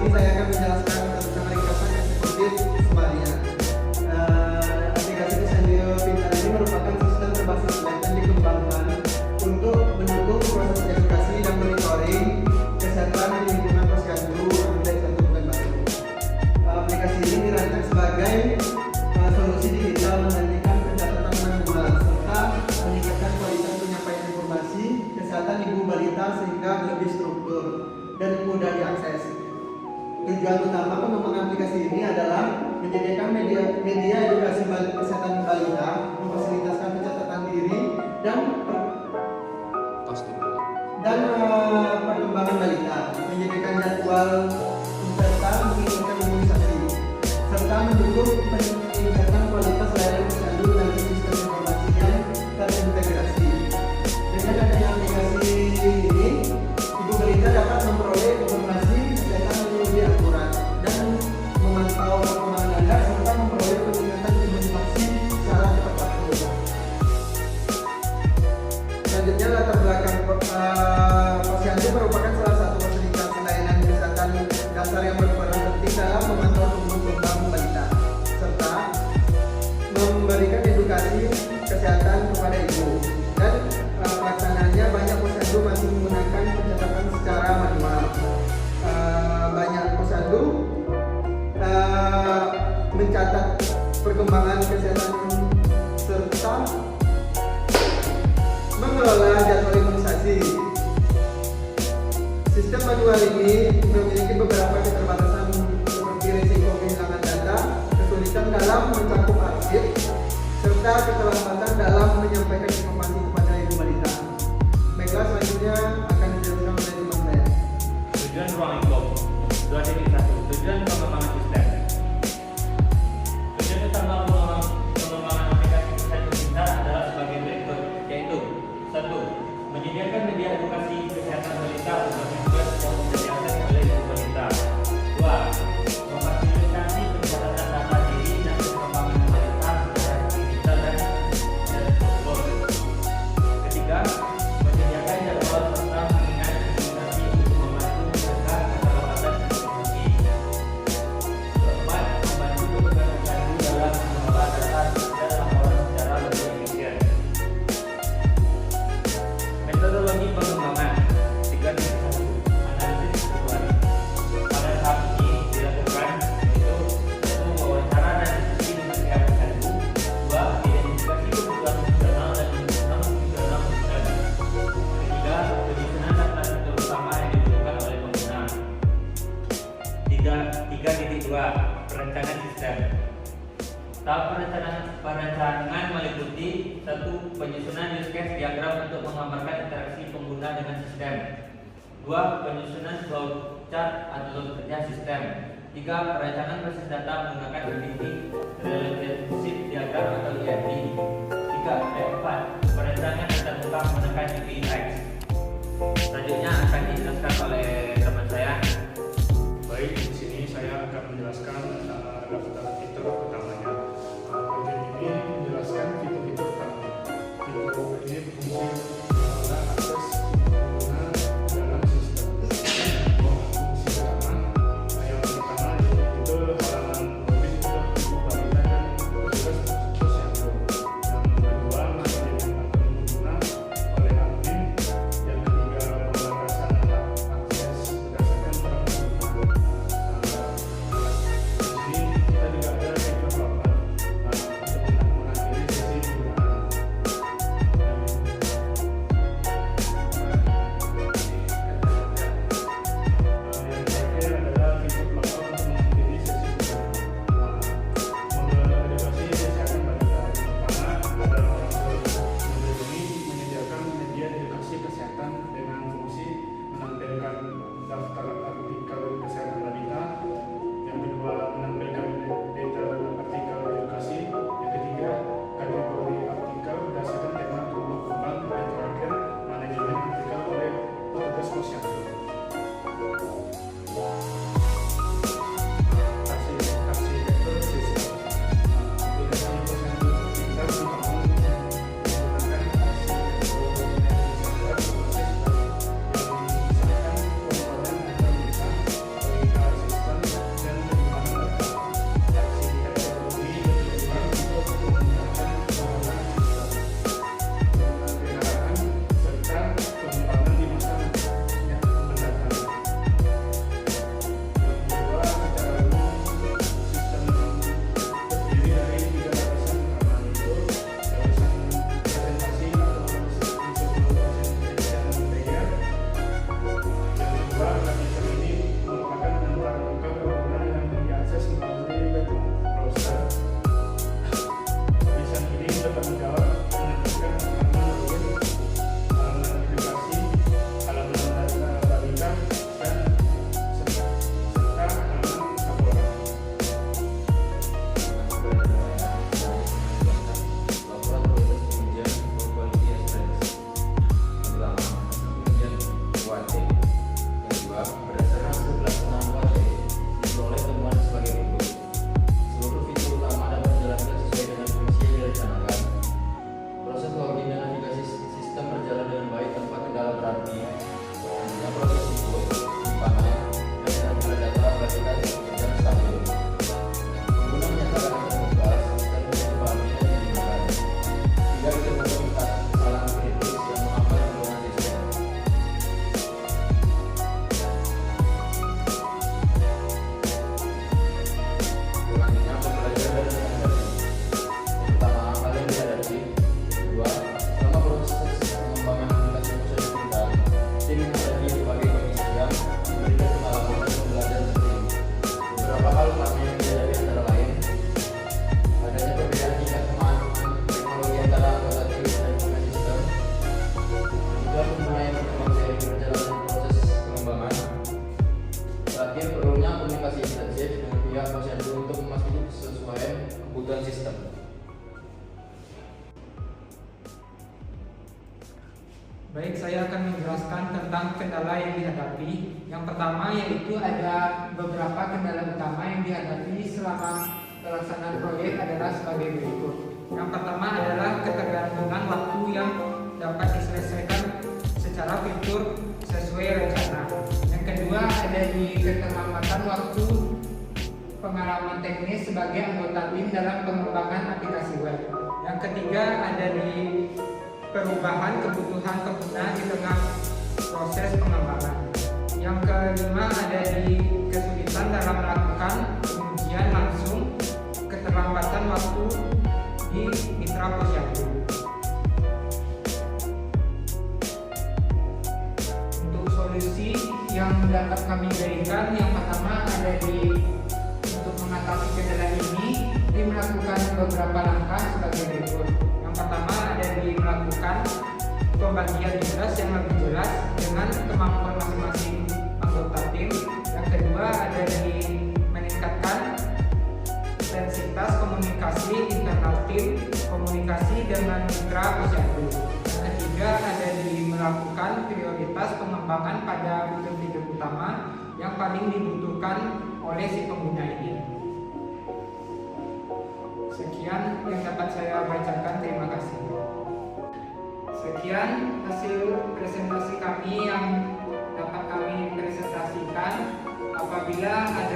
sini saya akan menjelaskan tentang ringkasan eksekutif semuanya. Aplikasi Posyandu Pintar ini merupakan sistem berbasis web yang dikembangkan untuk mendukung proses edukasi dan monitoring kesehatan di lingkungan Posyandu Update 1.baru. Aplikasi ini dirancang sebagai solusi digital menggantikan pencatatan manual serta meningkatkan kualitas penyampaian informasi kesehatan ibu balita sehingga lebih struktur dan mudah diakses. Tujuan utama pengembangan aplikasi ini adalah menyediakan media edukasi kesehatan balita, memfasilitasi pencatatan diri dan perkembangan balita, menyediakan jadwal serta menginginkan imunisasi, serta mendukung peningkatan kualitas layanan posyandu dan sistem informasi yang terintegrasi. Dengan adanya aplikasi ini, ibu balita dapat memperoleh informasi kesehatan yang lebih akurat dan memantau perkembangan anak serta memperoleh peningkatan imunisasi secara tepat waktu. Selanjutnya, latar belakang posyandu merupakan salah satu fasilitas layanan kesehatan dasar yang berperan penting dalam memantau tumbuh kembang balita serta memberikan edukasi kesehatan kepada ibu. Dan pelaksanaannya banyak posyandu masih menggunakan pencatatan secara manual. Banyak posyandu mencatat perkembangan kesehatan serta mengelola jadwal imunisasi. Sistem manual ini memiliki beberapa keterbatasan seperti risiko kehilangan data, kesulitan dalam mencakup arsip, serta keterlambatan dalam menyampaikan informasi kepada ibu balita. Baiklah, selanjutnya akan dijelaskan oleh teman saya. Tujuan ruang lingkup 2.1. Tujuan pengembangan sistem. Tujuan utama pengembangan aplikasi Posyandu Pintar adalah sebagai berikut, yaitu 1. Menyediakan media edukasi kesehatan balita untuk tujuan yang diakses oleh ibu balita. 2. Memfasilitasi pencatatan data diri dan perkembangan balita secara digital dan struktur. 3. Menyediakan jadwal serta mengingat imunisasi untuk membantu mencegah keterlambatan imunisasi. 4. Membantu petugas posyandu dalam mengelola data dan laporan secara lebih efisien. Metodologi pengembangan 3.1. Analisis kebutuhan. Pada tahap ini dilakukan yaitu 1. Wawancara dan diskusi dengan pihak posyandu. 2. Identifikasi kebutuhan fungsional dan non-fungsional posyandu. 3. Penyusunan daftar fitur utama yang dibutuhkan oleh pengguna. 3.2. Perencanaan sistem. Tahap perencanaan meliputi 1. Penyusunan use case diagram untuk menggambarkan interaksi pengguna dengan sistem. 2. Penyusunan flow chart atau kerja sistem. 3. Perencanaan basis data menggunakan RDP Relationship Diagram atau IRD. 4. Perencanaan antar muka menggunakan UX. Selanjutnya akan dijelaskan oleh teman saya. Baik, di sini saya akan menjelaskan daftar fitur utamanya. Bagian ini menjelaskan fitur-fitur utama. Fitur ini berfungsi adalah akses pengguna dalam sistem. Fungsi utama yang pertama itu halaman login untuk ibu balita dan petugas posyandu. Yang kedua, menyediakan akun pengguna oleh admin. Yang ketiga, pembatasan akses Terakhir, perlunya komunikasi intensif dengan pihak posyandu untuk memastikan kesesuaian kebutuhan sistem. Baik, saya akan menjelaskan tentang kendala yang dihadapi. Yang pertama yaitu ada beberapa kendala utama yang dihadapi selama pelaksanaan proyek adalah sebagai berikut. Yang pertama adalah ketergantungan waktu yang dapat diselesaikan secara fitur sesuai rencana. Yang kedua ada di keterlambatan waktu pengalaman teknis sebagai anggota tim dalam pengembangan aplikasi web. Yang ketiga ada di perubahan kebutuhan pengguna di tengah proses pengembangan. Yang kelima ada di kesulitan dalam melakukan pengujian langsung, keterlambatan waktu di mitra posyandu. Untuk solusi yang dapat kami berikan, yang pertama ada untuk mengatasi kendala ini, melakukan beberapa langkah sebagai berikut. Yang pertama ada melakukan pembagian tugas yang lebih jelas dengan kemampuan masing-masing anggota tim. Yang kedua ada meningkatkan intensitas komunikasi internal tim, komunikasi dengan mitra posyandu. Yang ketiga ada melakukan prioritas pengembangan pada fitur-fitur utama yang paling dibutuhkan oleh si pengguna ini. Sekian yang dapat saya bacakan, terima kasih. Sekian hasil presentasi kami yang dapat kami presentasikan. Apabila ada